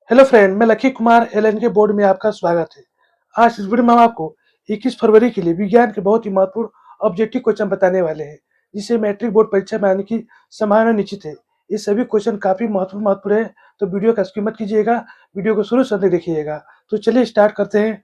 Hello friend, मैं lucky Kumar LN के board में आपका स्वागत है। आज इस वीडियो में हम आपको 21 फरवरी के लिए विज्ञान के बहुत ही महत्वपूर्ण ऑब्जेक्टिव क्वेश्चन बताने वाले हैं, जिसे मैट्रिक बोर्ड परीक्षा में आने की संभावना निश्चित है। ये सभी क्वेश्चन काफी महत्वपूर्ण है, तो वीडियो का स्किप मत कीजिएगा, वीडियो को शुरू से अंत तक देखिएगा। तो चलिए स्टार्ट करते हैं।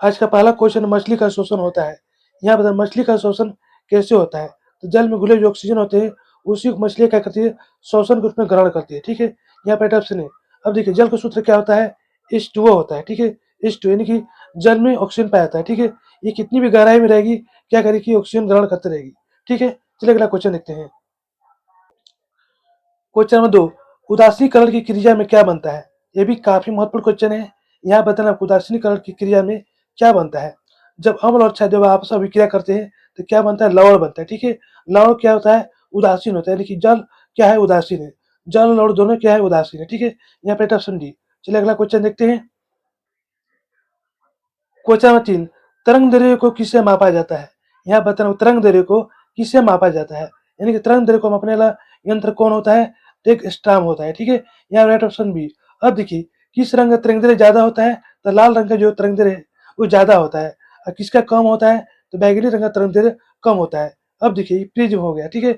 आज का पहला क्वेश्चन, मछली का शोषण होता है। यहाँ पर मछली का शोषण कैसे होता है? तो जल में घुले जो ऑक्सीजन होते हैं उसी को मछली क्या करती है, शोषण के रूप में ग्रहण करती है। ठीक है, यहाँ पे ऑप्शन है। अब देखिए, जल का सूत्र क्या होता है, H2O होता है। ठीक है, H2 यानी कि जल में ऑक्सीजन पाया जाता है। ठीक है, ये कितनी भी गहराई में रहेगी क्या करेगी, ऑक्सीजन ग्रहण करते रहेगी। ठीक है, चलिए अगला क्वेश्चन देखते हैं। क्वेश्चन नंबर 2, उदासीनीकरण की क्रिया में क्या बनता है? ये भी काफी महत्वपूर्ण क्वेश्चन है। यहाँ बताना उदासीनीकरण की क्रिया में क्या बनता है। जब अम्ल और क्षार जब आपस में अभिक्रिया करते हैं तो क्या बनता है, लवण बनता है। ठीक है, लवण क्या होता है, उदासीन होता है, यानी कि जल क्या है, उदासीन है। जल लवण दोनों क्या है, उदासीन है। ठीक है, यहाँ पे ऑप्शन डी। चलिए अगला क्वेश्चन देखते हैं। क्वेश्चन नंबर 3, तरंग दैर्ध्य को किससे मापा जाता है? यहाँ बताना तरंग दैर्ध्य को किससे मापा जाता है, यानी कि तरंग दैर्ध्य को मापने वाला यंत्र कौन होता है, तो एक स्ट्राम होता है। ठीक है, यहाँ राइट ऑप्शन बी। अब देखिए, किस रंग का तरंग दैर्ध्य ज्यादा होता है, तो लाल रंग का जो तरंग दैर्ध्य है वो ज्यादा होता है। और किसका कम होता है, तो बैगनी रंग का तरंग दैर्ध्य कम होता है। अब देखिए, प्रिज्म हो गया। ठीक है,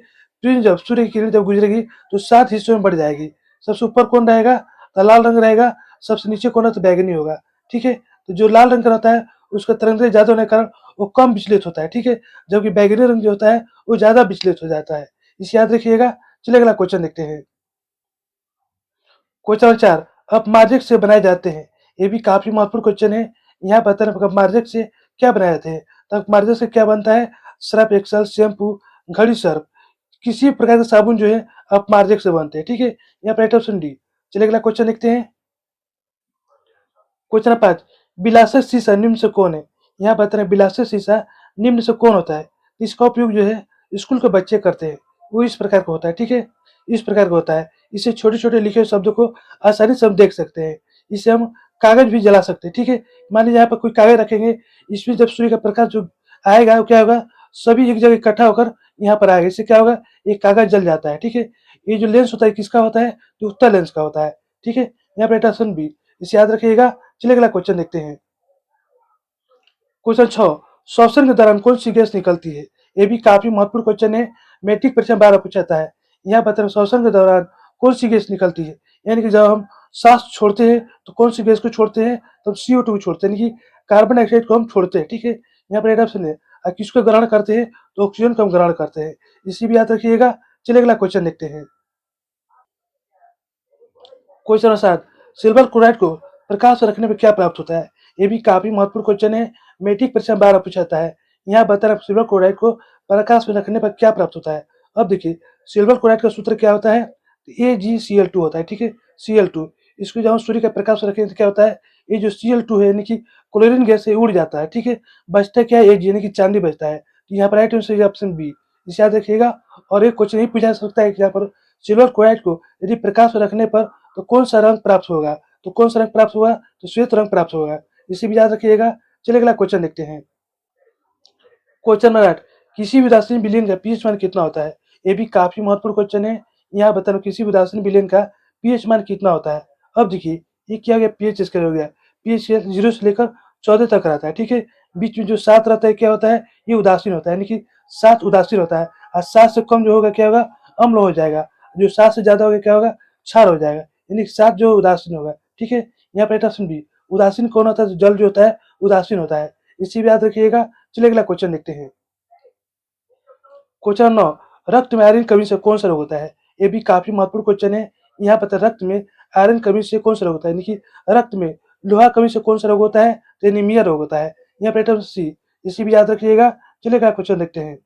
प्रिज्म जब सूर्य की किरण जब गुजरेगी तो 7 हिस्सों में बढ़ जाएगी। सबसे ऊपर कौन रहेगा, तो लाल रंग रहेगा। सबसे नीचे कौन है, तो बैगनी होगा। ठीक है, तो जो लाल रंग का रहता है उसका तरंग दैर्ध्य ज्यादा होने के कारण वो कम विचलित होता है। ठीक है, जबकि बैगनी रंग जो होता है वो ज्यादा विचलित हो जाता है। इसे याद रखिएगा। चलिए अगला क्वेश्चन देखते हैं। क्वेश्चन नंबर 4, अपमार्जक से बनाए जाते हैं। ये भी काफी महत्वपूर्ण क्वेश्चन है। यहाँ बताना अपमार्जक से क्या बनाए जाते हैं, तो अपमार्जक से क्या बनता है, सर्फ एक्सल, शैम्पू, घड़ी सर्फ, किसी प्रकार का साबुन जो है अपमार्जक से बनते हैं। ठीक है, यहाँ पर राइट ऑप्शन डी। चलिए अगला क्वेश्चन देखते हैं। क्वेश्चन नंबर 5, बिलासक शीशा निम्न से कौन है? यहाँ बता रहे बिलासक शीशा निम्न से कौन होता है? इसका उपयोग जो है स्कूल के बच्चे करते हैं। वो इस प्रकार का होता है। ठीक है, इस प्रकार का होता है। इसे छोटे छोटे लिखे हुए शब्दों को आसानी से हम देख सकते हैं। इसे हम कागज भी जला सकते हैं। ठीक है, मान लीजिए यहाँ पर कोई कागज रखेंगे, इसमें जब सूर्य का प्रकाश जो आएगा वो क्या होगा, सभी एक जगह इकट्ठा होकर यहाँ पर आएगा। इससे क्या होगा, ये कागज जल जाता है। ठीक है, ये जो लेंस होता है किसका होता है, जो उत्तल लेंस का होता है। ठीक है, यहाँ पर ऑप्शन बी। इसे याद रखिएगा। चलिए अगला क्वेश्चन देखते हैं। क्वेश्चन 6, श्वसन के दौरान कौन सी गैस निकलती है? ये भी काफी महत्वपूर्ण क्वेश्चन है, मैट्रिक परीक्षा में 12 पूछा जाता है। यहाँ बता श्वसन के दौरान कौन सी गैस निकलती है, यानी कि जब हम सांस छोड़ते हैं तो कौन सी गैस को छोड़ते हैं, तो CO2 को छोड़ते हैं, यानी कि कार्बन डाइऑक्साइड को हम छोड़ते हैं। ठीक है, यहाँ पर ऑप्शन है। और किसको ग्रहण करते हैं, तो ऑक्सीजन को हम ग्रहण करते हैं। इसी भी याद रखिएगा। चलिए अगला क्वेश्चन देखते हैं। क्वेश्चन नंबर 7, सिल्वर क्लोराइड को प्रकाश में रखने पर क्या प्राप्त होता है? ये भी काफी महत्वपूर्ण क्वेश्चन है, मैट्रिक परीक्षा में 12 पूछा जाता है। यहाँ बता रहा सिल्वर क्लोराइड को प्रकाश में रखने पर क्या प्राप्त होता है। अब देखिए, सिल्वर क्लोराइड का सूत्र क्या होता है, AgCl2 होता है। ठीक है, Cl2, इसको जब हम सूर्य का प्रकाश में रखें तो क्या होता है, ये जो Cl2 है यानी कि क्लोरीन गैस है उड़ जाता है। ठीक है, बचता क्या है, Ag यानी कि चांदी बचता है। तो यहाँ पर राइट आंसर ऑप्शन बी। इसे याद रखिएगा। और एक क्वेश्चन ये पूछा जा सकता है कि यहाँ पर सिल्वर क्लोराइड को यदि प्रकाश में रखने पर तो कौन सा रंग प्राप्त होगा, तो कौन सा रंग प्राप्त होगा, तो श्वेत रंग प्राप्त होगा। इसे भी याद रखिएगा। चलिए अगला क्वेश्चन देखते हैं। क्वेश्चन नंबर 8, किसी भी रासायनिक विलयन का पीएच मान कितना होता है? ये भी काफी महत्वपूर्ण क्वेश्चन है। यहाँ बताना किसी भी रासायनिक विलयन का पीएच मान कितना होता है। अब देखिए, ये क्या हो गया, पीएच स्केल हो गया। पीएच 0 से लेकर 14 तक रहता है। ठीक है, बीच में जो 7 रहता है क्या होता है, ये उदासीन होता है, यानी कि 7 उदासीन होता है। और 7 से कम जो होगा क्या होगा, अम्ल हो जाएगा। जो 7 से ज्यादा होगा क्या होगा, क्षार हो जाएगा, यानी कि 7 जो उदासीन होगा। ठीक है, यहाँ पर ऑप्शन बी। उदासीन कौन होता है, तो जल जो होता है उदासीन होता है। इसी भी याद रखिएगा। चलिए अगला क्वेश्चन देखते हैं। क्वेश्चन 9, रक्त में आयरन कमी से कौन सा रोग होता है? ये भी काफी महत्वपूर्ण क्वेश्चन है। यहाँ पर रक्त में आयरन कमी से कौन सा रोग होता है, यानी कि रक्त में लोहा कमी से कौन सा रोग होता है, तो एनीमिया रोग होता है। यहाँ पर ऑप्शन सी। इसी भी याद रखिएगा। चलिए अगला क्वेश्चन देखते हैं।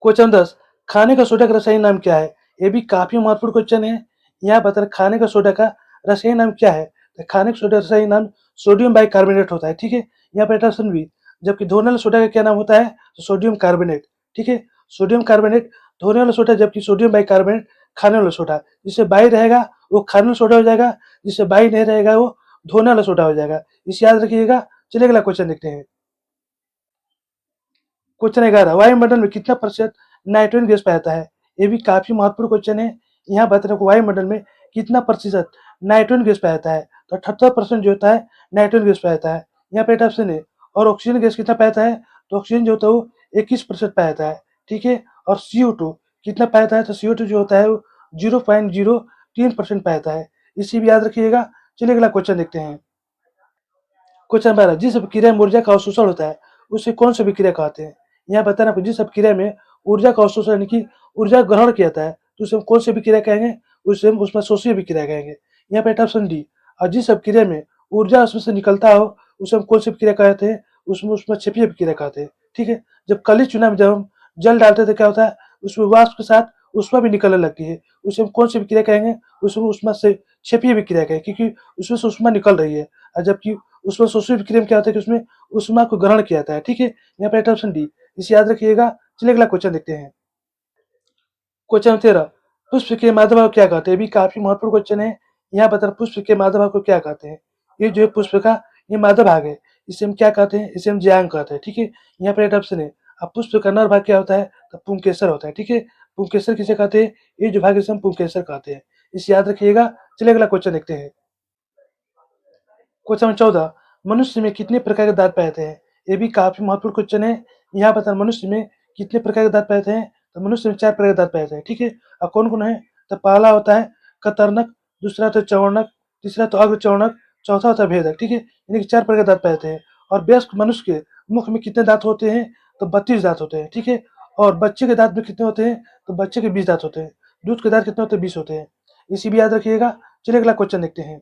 क्वेश्चन 10, खाने का सोडा का रासायनिक नाम क्या है? ये भी काफी महत्वपूर्ण क्वेश्चन है। यहाँ बता खाने का सोडा का रासायनिक नाम क्या है, तो खाने का सोडा का रासायनिक नाम सोडियम बाइकार्बोनेट होता है। ठीक है, यहाँ पर ऑप्शन बी। जबकि धोने वाले सोडा का क्या नाम होता है, तो सोडियम कार्बोनेट। ठीक है, सोडियम कार्बोनेट धोने वाला सोडा, जबकि सोडियम बाइकार्बोनेट खाने वाला सोडा। जिससे बाई रहेगा वो खाने वाला सोडा हो जाएगा, जिससे बाई नहीं रहेगा वो धोने वाला सोडा हो जाएगा। इसे याद रखिएगा। चलिए अगला क्वेश्चन देखते हैं। क्वेश्चन 11, वायुमंडल में कितना प्रतिशत नाइट्रोजन गैस पाया जाता है? ये भी काफी महत्वपूर्ण क्वेश्चन है। यहाँ बता रहे वायुमंडल में कितना प्रतिशत नाइट्रोजन गैस पाया जाता है, तो 78% जो होता है नाइट्रोजन गैस पाया जाता है। यहाँ पे ऑप्शन है। और ऑक्सीजन गैस कितना पाया जाता है, तो ऑक्सीजन जो होता है वो 21% पाया जाता है, ठीक है। और CO2 कितना पाया जाता है, तो CO2 जो होता है वो 0.03% पाया जाता है, इसी भी याद रखिएगा। चलिए अगला क्वेश्चन देखते हैं। क्वेश्चन 12, जिस अभिक्रिया में ऊर्जा का अवशोषण होता है उसे कौन सी अभिक्रिया कहते हैं। यहाँ बताना आपको, जिस अभिक्रिया में ऊर्जा का अवशोषण यानी कि ऊर्जा ग्रहण किया जाता है तो उसे हम कौन सी अभिक्रिया कहेंगे, उसे हम उसमें शोषी अभिक्रिया कहेंगे। यहाँ पे ऑप्शन डी। और जिस अभिक्रिया में ऊर्जा उसमें से निकलता हो उसे हम कौन सी अभिक्रिया कहते हैं, उसमें क्षेपीय अभिक्रिया कहते हैं, ठीक है। जब कली चूना में जब हम जल डालते थे क्या होता है, उसमें वाष्प के साथ उष्मा भी निकलने लगती है, उसे हम कौन सी अभिक्रिया कहेंगे, उसमें उष्मा से क्षेपीय अभिक्रिया कहेंगे, क्योंकि उसमें से उष्मा निकल रही है। और जबकि उसमें शोषी अभिक्रिया में क्या होता है कि उसमें उष्मा को ग्रहण किया जाता है, ठीक है। यहाँ पे ऑप्शन डी, इसे याद रखिएगा। चलिए अगला क्वेश्चन देखते हैं। क्वेश्चन 13, पुष्प के मादा भाव क्या कहते हैं। भी काफी महत्वपूर्ण क्वेश्चन है। यहाँ बता पुष्प के मादा भाव को क्या कहते हैं। ये जो है पुष्प का ये मादा भाग है, इसे हम क्या कहते हैं, इसे हम ज्यांग कहते हैं, ठीक है। यहाँ पे ऑप्शन है। अब पुष्प का नर भाग क्या होता है, तो पुंकेसर होता है, ठीक है। पुंकेसर किसे कहते हैं, ये जो भाग इसे हम पुंकेसर कहते हैं, इसे याद रखिएगा। चलिए अगला क्वेश्चन देखते हैं। क्वेश्चन 14, मनुष्य में कितने प्रकार के दांत पाए जाते हैं। ये भी काफी महत्वपूर्ण क्वेश्चन है। यहाँ बता मनुष्य में कितने प्रकार के दांत पाए जाते हैं, तो मनुष्य में 4 प्रकार के दांत पाए जाते हैं, ठीक है। और कौन कौन है, तो पहला होता है कतरनक, दूसरा होता है चौवर्णक, तीसरा तो अग्रचौवर्णक, चौथा होता है भेदक, ठीक है। यानी कि 4 प्रकार के दांत पाए जाते हैं। और वयस्क मनुष्य के मुख में कितने दांत होते हैं, तो 32 दांत होते हैं, ठीक है। और बच्चे के दांत में कितने होते हैं, तो बच्चे के 20 दांत होते हैं। दूध के दांत कितने होते हैं, 20 होते हैं, इसी भी याद रखिएगा। चलिए अगला क्वेश्चन देखते हैं।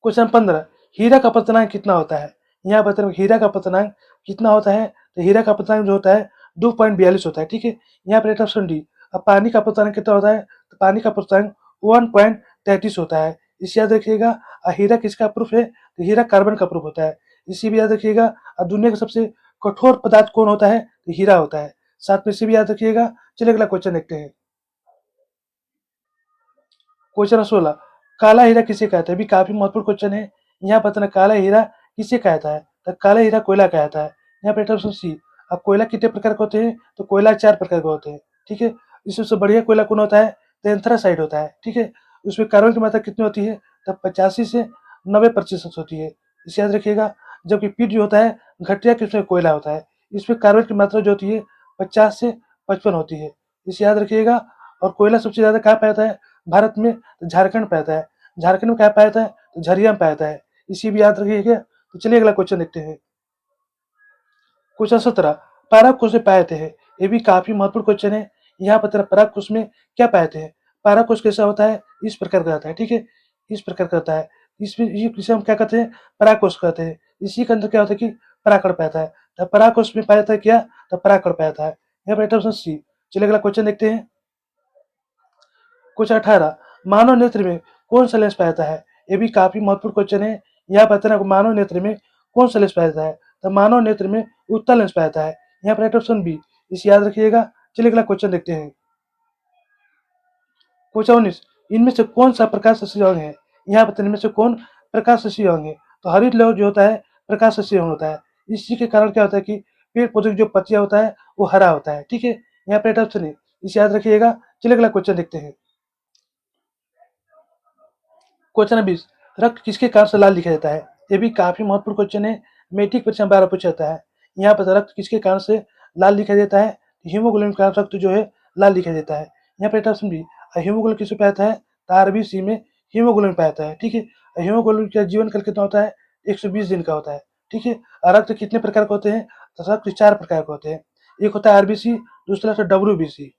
क्वेश्चन 15, हीरा का पतनांक कितना होता है। यहाँ बता रहे हीरा का पतनांक कितना होता है, तो हीरा का पतनांक जो होता है 2.42 होता है, ठीक है। यहाँ पर ऑप्शन डी। अब पानी का पतनांक कितना होता है, तो पानी का पतनांक 1.33 होता है, इसे याद रखिएगा। और हीरा किसका प्रूफ है, तो हीरा कार्बन का प्रूफ होता है, इसी भी याद रखिएगा। और दुनिया का सबसे कठोर पदार्थ कौन होता है, तो हीरा होता है, साथ में इसे भी याद रखिएगा। चलिए अगला क्वेश्चन देखते हैं। क्वेश्चन 16, काला हीरा किसे कहते हैं। भी काफी महत्वपूर्ण क्वेश्चन है। यहाँ बताना काला हीरा किसे कहता है, तो काला हीरा कोयला कहता है। यहाँ पे ऑप्शन सी। अब कोयला कितने प्रकार के होते हैं, तो कोयला 4 प्रकार के होते हैं, ठीक है। इसमें से बढ़िया कोयला कौन होता है, तो एंथ्रासाइड होता है, ठीक है। उसमें कार्बन की मात्रा कितनी होती है, तो 85 से 90% होती है, इसे याद रखिएगा। जबकि पीट जो होता है घटिया किस्म का कोयला होता है, इसमें कार्बन की मात्रा जो होती है 50 से 55 होती है, इसे याद रखिएगा। और कोयला सबसे ज्यादा कहाँ पाया जाता है, भारत में, तो झारखंड पाया जाता है। झारखंड में क्या पाया जाता है, तो झरिया में पाया जाता है, इसी भी याद रखिएगा। तो चलिए अगला क्वेश्चन देखते हैं। क्वेश्चन 17, पारक कोश में पाए जाते हैं। ये भी काफी महत्वपूर्ण क्वेश्चन है। यहाँ पर पारक कोश में क्या पाए जाते हैं, पारक कोश कैसा होता है, इस प्रकार का होता है, ठीक है। इस प्रकार का होता है, इसमें इसे हम क्या कहते हैं, पराकोश कहते हैं। इसी के अंदर क्या होता है कि पराकड़ पाया जाता है, तो पराकोश में पाया जाता है क्या, तो पराकड़ पाया जाता है। यहाँ पर ऑप्शन सी। चलिए अगला क्वेश्चन देखते हैं। क्वेश्चन 18, मानव नेत्र में कौन सा लेंस पाया जाता है। ये भी काफी महत्वपूर्ण क्वेश्चन है। यहाँ बताना मानव नेत्र में कौन सा लेंस पाया जाता है, तो मानव नेत्र में उत्तल लेंस पाया जाता है। यहाँ पर ऑप्शन बी, इसे याद रखिएगा। चलिए अगला क्वेश्चन देखते हैं। क्वेश्चन 19, इनमें से कौन सा प्रकाश संश्लेषी अंग है। यहाँ बताने इनमें से कौन प्रकाश संश्लेषी अंग है, तो हरित लौह जो होता है प्रकाश संश्लेषी अंग होता है। इसी के कारण क्या होता है कि पेड़ पौधे की जो पत्तियां होता है वो हरा होता है, ठीक है। यहाँ पर ऑप्शन है, इसे याद रखिएगा। चलिए अगला क्वेश्चन देखते हैं। क्वेश्चन 20, रक्त किसके कारण से लाल दिखाई देता है। ये भी काफी महत्वपूर्ण क्वेश्चन है। मैट्रिक परीक्षा में 12 पूछा जाता है। यहाँ पर रक्त किसके कारण से लाल दिखाई देता है, हीमोग्लोबिन का रक्त जो है लाल दिखाई देता है। यहाँ पर ऑप्शन बी, हीमोग्लोबिन किसमें पाया जाता है, तो आरबीसी में हीमोग्लोबिन पाया जाता है, ठीक है। हीमोग्लोबिन का जीवन काल कितना होता है, 120 दिन का होता है, ठीक है। और रक्त कितने प्रकार के होते हैं, तो रक्त 4 प्रकार के होते हैं। एक होता है आरबीसी, दूसरा होता है डब्ल्यूबीसी,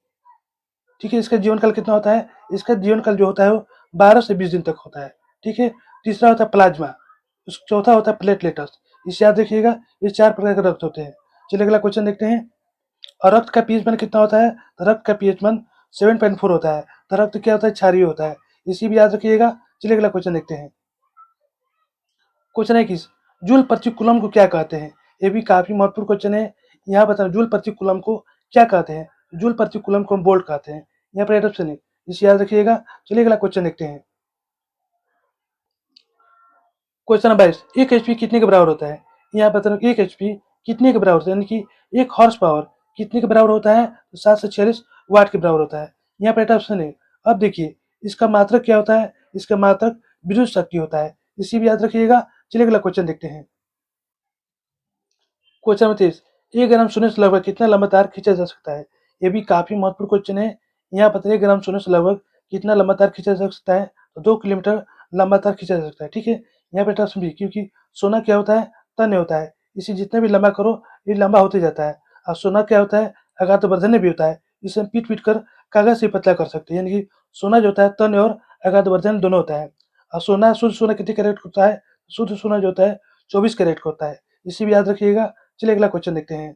ठीक है। इसका जीवन काल कितना होता है, इसका जीवन काल जो होता है वो 12 से 20 दिन तक होता है, ठीक है। तीसरा होता है प्लाज्मा, चौथा होता है प्लेटलेटस, इसे याद रखिएगा। ये 4 प्रकार के रक्त होते हैं। चलिए अगला क्वेश्चन देखते हैं। और रक्त का पीएच मान कितना होता है, तो रक्त का पीएच मान 7.4 होता है। तो रक्त क्या होता है, क्षारीय होता है, इसी भी याद रखिएगा। चलिए अगला क्वेश्चन देखते हैं। क्वेश्चन 21, जूल प्रति कूलम को क्या कहते हैं। ये भी काफी महत्वपूर्ण क्वेश्चन है। यहाँ बताना जूल प्रति कूलम को क्या कहते हैं, जूल प्रति कूलम को हम वोल्ट कहते हैं। यहाँ पर ऑप्शन है, इसे याद रखिएगा। चलिए अगला क्वेश्चन देखते हैं। क्वेश्चन 22, एक एचपी कितने के बराबर होता है। यहाँ बताना एक एचपी कितने के बराबर होता है, यानी कि एक हॉर्स पावर कितने के बराबर होता है, तो 746 वाट के बराबर होता है। यहाँ पर ऑप्शन है, अब देखिए इसका मात्रक क्या होता है, इसका मात्रक विद्युत शक्ति होता है, इसी भी याद रखिएगा। चलिए अगला क्वेश्चन देखते हैं। क्वेश्चन नंबर 23, 1 ग्राम सोने से लगभग कितना लंबा तार खींचा जा सकता है? ये भी काफ़ी महत्वपूर्ण क्वेश्चन है। यहाँ बताइए 1 ग्राम सोने से लगभग कितना लंबा तार खींचा जा सकता है? तो 2 किलोमीटर लंबा तार खींचा जा सकता है, ठीक है? यहाँ पे ऑप्शन बी, क्योंकि सोना क्या होता है? तन्य होता है। इसे जितना भी लंबा करो, ये लंबा होते जाता है। और सोना क्या होता है? आघातवर्धन भी होता है। इसे हम पीट-पीट कर कागज़ से पतला कर सकते हैं। यानी कि सोना जो होता है तन्य और आघातवर्धन दोनों होता है। और सोना, शुद्ध सोना कितने कैरेट का होता है? शुद्ध सोना जो होता है 24 कैरेट का होता है। इसे भी याद रखिएगा। चलिए अगला क्वेश्चन देखते हैं।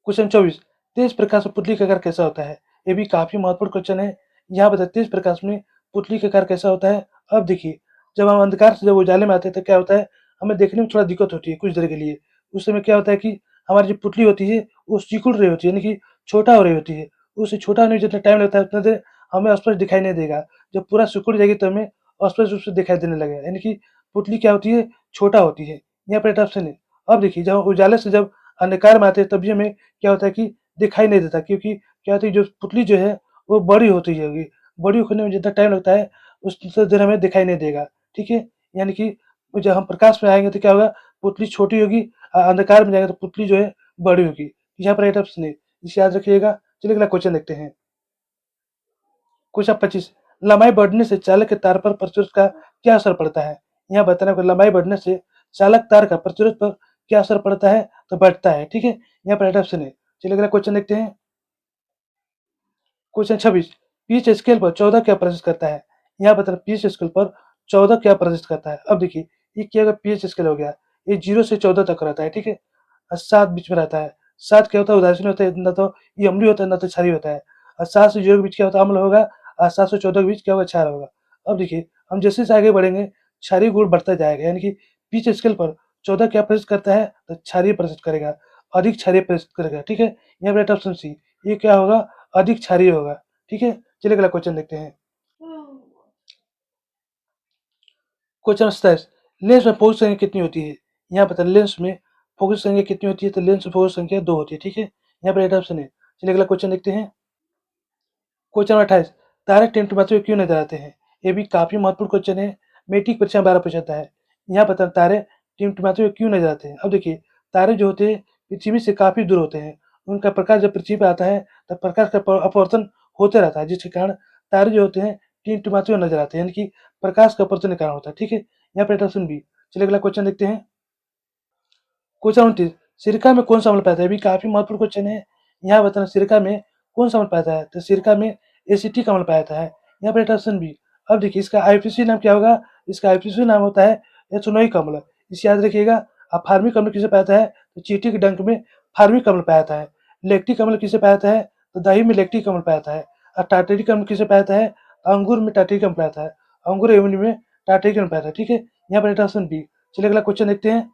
क्वेश्चन 24, तेज प्रकाश में पुतली का आकार कैसा होता है? ये भी काफी महत्वपूर्ण क्वेश्चन है। यहाँ बताए तेज प्रकाश में पुतली का आकार कैसा होता है? अब देखिए, जब हम अंधकार से जब उजाले में आते हैं तो क्या होता है, हमें देखने में थोड़ा दिक्कत होती है कुछ देर के लिए। उस समय क्या होता है कि हमारी जो पुतली होती है वो सिकुड़ रही होती है, यानी कि छोटा हो रही होती है। उससे छोटा होने में जितना टाइम लगता है उतना देर हमें स्पष्ट दिखाई नहीं देगा। जब पूरा सिकुड़ जाएगी तो हमें स्पष्ट रूप से दिखाई देने लगेगा, यानी कि पुतली क्या होती है? छोटा होती है। यहाँ पर ऑप्शन है। अब देखिए, जब उजाले से जब अंधकार में आते हैं तभी हमें क्या होता है कि दिखाई नहीं देता, क्योंकि क्या होता है जो पुतली जो है वो बड़ी होती जाएगी। बड़ी होने में जितना टाइम लगता है उससे देर हमें दिखाई नहीं देगा, ठीक है? यानी कि जब हम प्रकाश में आएँगे तो क्या होगा, पुतली छोटी होगी, अंधकार में जाएँगे तो पुतली जो है बड़ी होगी। यहाँ पर राइट ऑप्शन है, इसे याद रखिएगा। चलिए अगला क्वेश्चन देखते हैं। क्वेश्चन 25, लंबाई बढ़ने से चालक के तार पर प्रतिरोध का क्या असर पड़ता है? यहाँ बताना है कि लंबाई बढ़ने से चालक तार का प्रतिरोध पर क्या असर पड़ता है? तो बढ़ता है, ठीक है? यहाँ पर राइट ऑप्शन है। चलिए अगला क्वेश्चन देखते हैं। क्वेश्चन 26, पीच स्केल पर 14 क्या प्रदर्शित करता है? यहाँ बताना पीच स्केल पर 14 क्या प्रदर्शित करता है? अब देखिए, ये क्या होगा, पीच स्केल हो गया, ये 0 से 14 तक रहता है, ठीक है? और 7 बीच में रहता है। 7 क्या होता है? उदासीन होता है, ना तो ये अम्लीय होता है, ना तो क्षारीय होता है। और 7 से 0 के बीच क्या होता है? अम्ल होगा। और 7 से 14 के बीच क्या होगा? क्षार होगा। अब देखिए, हम जैसे-जैसे आगे बढ़ेंगे, क्षारीय गुण बढ़ता जाएगा, यानी कि पीच स्केल पर 14 क्या प्रदर्शित करता है? तो क्षारीय प्रदर्शित करेगा, अधिक क्षारीय प्रदर्शित करेगा, ठीक है? यहाँ पे राइट ऑप्शन सी, ये क्या होगा? अधिक क्षारीय होगा, ठीक है? चलिए अगला क्वेश्चन देखते हैं। क्वेश्चन 27, लेंस में फोकस संख्या कितनी होती है? यहाँ पता लेंस में फोकस संख्या कितनी होती है? तो लेंस में फोकस संख्या 2 होती है, ठीक है? यहाँ पर राइट ऑप्शन है। चलिए अगला क्वेश्चन देखते हैं। क्वेश्चन 28, तारे टिमटिमाते हुए क्यों नजर आते हैं? ये भी काफी महत्वपूर्ण क्वेश्चन है। मैट्रिक परीक्षा में 12 पूछा जाता है। यहाँ पता तारे टिमटिमाते हुए क्यों नजर आते हैं? अब देखिए, तारे जो होते हैं पृथ्वी से काफी दूर होते हैं। उनका प्रकाश जब पृथ्वी पे आता है तब प्रकाश का अपवर्तन होते रहता है, जिसके कारण तारे जो होते हैं टिमटिमाते हुए नजर आते हैं, यानी कि प्रकाश का अपवर्तन के कारण होता है, ठीक है? यहाँ पे ऑप्शन बी। चलिए अगला क्वेश्चन देखते हैं। क्वेश्चन 29, सिरका में कौन सा अम्ल पाया जाता है? ये भी काफी महत्वपूर्ण क्वेश्चन है। यहाँ बताना सिरका में कौन सा अम्ल पाया जाता है? तो सिरका में एसिटिक अम्ल पाया जाता है। यहाँ पे ऑप्शन बी। अब देखिए, इसका आईपीसी नाम क्या होगा? इसका आईपीसी नाम होता है एथेनोइक अम्ल। इसे याद रखिएगा। अब फार्मिक अम्ल किसे पाया जाता है? तो चींटी के डंक में फार्मिक अम्ल पाया जाता है। लैक्टिक अम्ल किसे पाया जाता है? तो दही में लैक्टिक अम्ल पाया जाता है। और टार्टरिक अम्ल किसे पाया जाता है? तो अंगूर में टार्टरिक अम्ल पाया जाता है। अंगूर एवं में टार्टरिक अम्ल पाया जाता है, ठीक है? यहाँ पर ऑप्शन बी। चलिए अगला क्वेश्चन देखते हैं।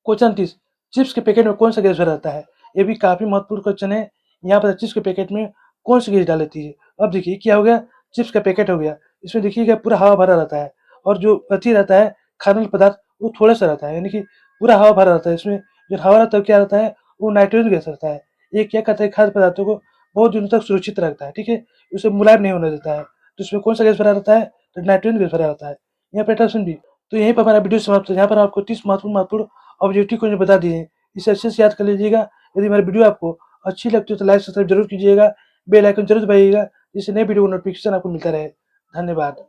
क्वेश्चन 30, चिप्स के पैकेट में कौन सा गैस भरा रहता है? ये भी काफी महत्वपूर्ण क्वेश्चन है। यहाँ पर चिप्स के पैकेट में कौन सी गैस डाल देती है? अब देखिए क्या हो गया, चिप्स का पैकेट हो गया, इसमें देखिएगा पूरा हवा भरा रहता है, और जो अति रहता है खाद्य पदार्थ वो थोड़ा सा रहता है, यानी कि पूरा हवा भरा रहता है। इसमें जो हवा रहता है क्या रहता है? वो नाइट्रोजन गैस रहता है। ये क्या करता है? खाद्य पदार्थों को बहुत दिनों तक सुरक्षित रखता है, ठीक है? उसे मुलायम नहीं होने देता है। तो इसमें कौन सा गैस भरा रहता है? तो नाइट्रोजन गैस भरा रहता है। यहाँ पे ऑप्शन बी। तो यहीं पर हमारा वीडियो समाप्त है। यहाँ पर आपको 30 महत्वपूर्ण ऑब्जेक्टिव को जो बता दिए हैं, इसे अच्छे से याद कर लीजिएगा। यदि हमारी वीडियो आपको अच्छी लगती है तो लाइक सब्सक्राइब जरूर कीजिएगा, बेल आइकन जरूर दबाइएगा, जिससे नए वीडियो का नोटिफिकेशन आपको मिलता रहे। धन्यवाद।